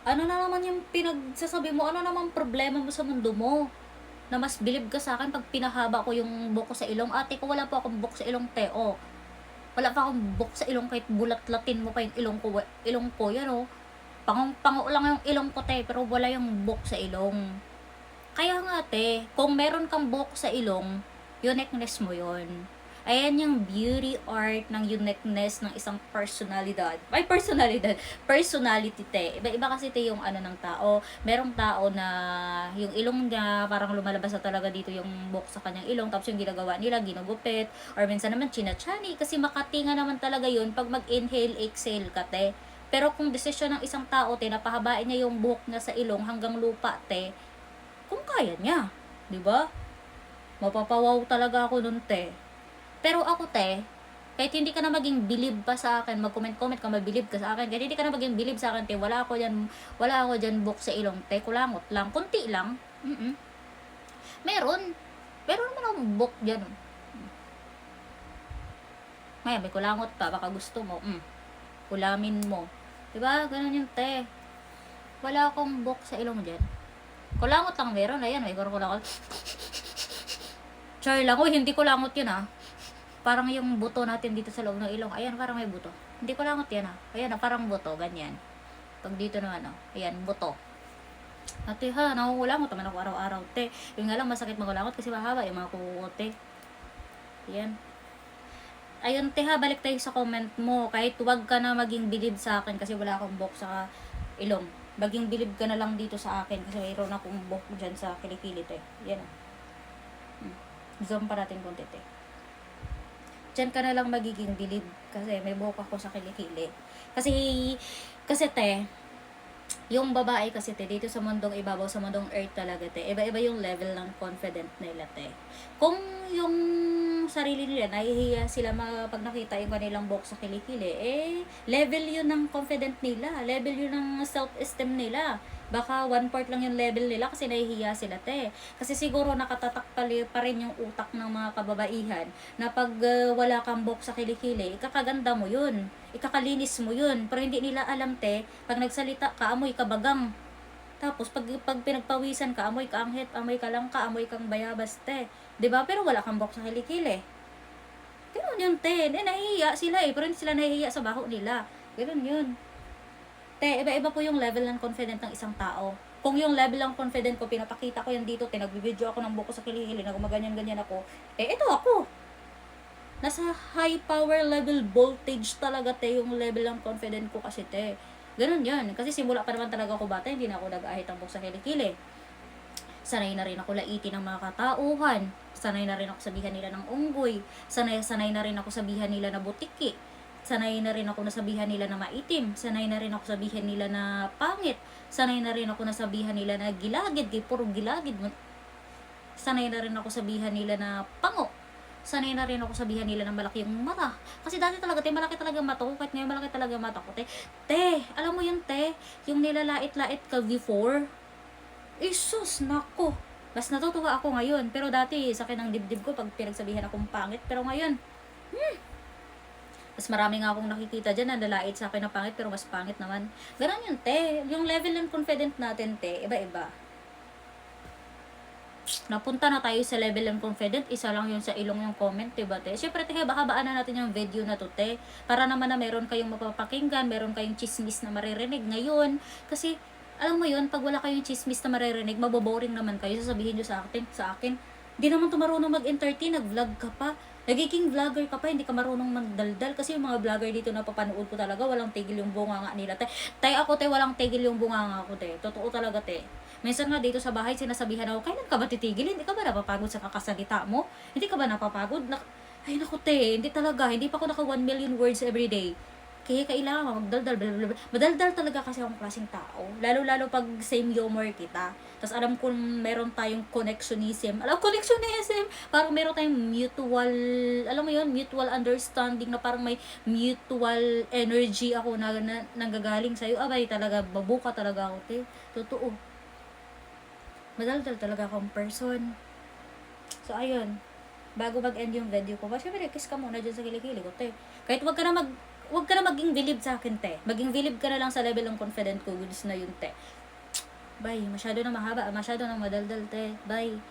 Ano na naman yung pinagsasabi mo? Ano naman problema mo sa mundo mo? Na mas bilib ka sa akin pag pinahaba ko yung buhok ko sa ilong. Ate ko, wala po akong buhok sa ilong, teo. Wala pa akong buhok sa ilong kahit bulat-latin mo pa yung ilong ko, yan o. Pango lang yung ilong ko, te, pero wala yung buhok sa ilong. Kaya nga, te, kung meron kang buhok sa ilong, uniqueness mo yon. Ayan yung beauty art ng uniqueness ng isang personalidad. Ay, personality, te. Iba-iba kasi, te, yung ano ng tao. Merong tao na yung ilong niya, parang lumalabas na talaga dito yung buhok sa kanyang ilong. Tapos yung ginagawa nila, ginugupit. Or minsan naman, chinachani. Kasi makatinga naman talaga yun pag mag-inhale, exhale ka, te. Pero kung desisyon ng isang tao, te, napahabain niya yung buhok niya sa ilong hanggang lupa, te, kung kaya niya, 'di ba? Mapapawaw talaga ako nun, te. Pero ako, te, kahit hindi ka na maging bilib pa sa akin, mag-comment-comment ka, mabilib ka sa akin, kahit hindi ka na maging bilib sa akin, te, wala ako dyan book sa ilong, te, kulangot lang, kunti lang, meron, meron naman akong book dyan, ngayon, may kulangot pa, baka gusto mo, kulamin mo, diba, ganun yung te, wala akong book sa ilong dyan, kulangot lang meron, ayan, may kulangot, char lang, uy, hindi kulangot yun ah, parang yung buto natin dito sa loob ng ilong. Ayan, parang may buto. Hindi ko langot yan ah. Ayan, parang buto. Ganyan. Pag dito naman ah. Ayan, buto. Ate ha, nakukulangot naman ako araw-araw. Te, yung nga lang masakit makulangot kasi mahaba yung mga kukote. Ayan. Ayun, te ha, balik tayo sa comment mo. Kahit huwag ka na maging bilib sa akin kasi wala akong buhok sa ilong. Maging bilib ka na lang dito sa akin kasi mayroon akong buhok dyan sa kilikili, te. Yan ah. Zoom pa natin konti, te. Diyan ka na lang magiging bilib kasi may buhok ako sa kilikili. Kasi te, yung babae kasi te, dito sa mundong ibabaw, sa mundong earth talaga te, iba-iba yung level ng confident nila te. Kung yung sarili nila, nahihiya sila pag nakita yung kanilang buhok sa kilikili, eh, level yun ng confident nila, level yun ng self-esteem nila. Baka 1/4 lang yung level nila kasi nahihiya sila te. Kasi siguro nakatatak pa rin yung utak ng mga kababaihan na pag wala kang buhok sa kilikili, ikakaganda mo yun, ikakalinis mo yun. Pero hindi nila alam te, pag nagsalita ka, amoy ka bagang. Tapos pag pinagpawisan ka, amoy ka anghit, amoy ka lang ka, amoy kang bayabas te. 'Di ba? Pero wala kang buhok sa kilikili. Ganun yun te. Nahihiya sila pero hindi sila nahihiya sa baho nila. Ganun yun. Te, iba-iba po yung level ng confident ng isang tao. Kung yung level ng confident ko, pinapakita ko yan dito, nagbibideo ako ng buko sa kilikili, na gumaganyan-ganyan ako, ito ako. Nasa high power level voltage talaga, te, yung level ng confident ko kasi, te. Ganun yan. Kasi simula pa naman talaga ako bata, hindi na ako nag-ahit ang buko sa kilikili. Sanay na rin ako laitin ng mga katauhan. Sanay na rin ako sabihan nila ng unggoy. Sanay na rin ako sabihan nila na butiki. Sanay na rin ako nasabihan nila na maitim. Sanay na rin ako sabihan nila na pangit. Sanay na rin ako nasabihan nila na gilagid. Puro gilagid. Sanay na rin ako sabihan nila na pango. Sanay na rin ako sabihan nila na malaki yung mata. Kasi dati talaga, te, malaki talaga mata ko. Kahit ngayon malaki talaga mata ko, te. Te, alam mo yun, te, yung nilalait-lait ka before. Isus, nako. Mas natutuwa ako ngayon. Pero dati, sakit ng dibdib ko pag pinagsabihan akong pangit. Pero ngayon, mas marami nga akong nakikita dyan na lalait sa akin na pangit pero mas pangit naman. Ganun yun, te. Yung level ng confident natin, te, iba-iba. Napunta na tayo sa level ng confident. Isa lang yun sa ilong yung comment, diba, te? Siyempre, te, baka baan na natin yung video na to, te. Para naman na meron kayong mapapakinggan, meron kayong chismis na maririnig ngayon. Kasi, alam mo yun, pag wala kayong chismis na maririnig, maboboring naman kayo. Sasabihin nyo sa akin, di naman to marunong mag-entertain, nag-vlog ka pa. Nagiging vlogger ka pa, hindi ka marunong magdaldal. Kasi yung mga vlogger dito na papanood ko talaga, walang tigil yung bunganga nila, te. Tay ako, te, walang tigil yung bunganga ko, te. Totoo talaga, te. Minsan nga dito sa bahay, sinasabihan ako, kailan ka ba titigil? Hindi ka ba napapagod sa kakasalita mo? Hindi ka ba napapagod? Ay naku, te, hindi talaga. Hindi pa ako naka 1 million words every day. Kaya kailangan magdaldal, blablabla. Madaldal talaga kasi akong klaseng tao. Lalo-lalo pag same humor kita. Tapos alam kung meron tayong connectionism. Connectionism! Parang meron tayong mutual, alam mo yun, mutual understanding na parang may mutual energy ako na nanggagaling sa'yo. Abay, talaga, babuka talaga ako, te. Totoo. Madaldal talaga akong person. So, ayun. Bago mag-end yung video ko, syempre, kiss ka muna dyan sa kilikili ko, te. Kahit Huwag ka na maging believe sa akin, te. Maging believe ka na lang sa level ng confident ko. Goods na yun, te. Bye. Masyado na mahaba. Masyado na madaldal, te. Bye.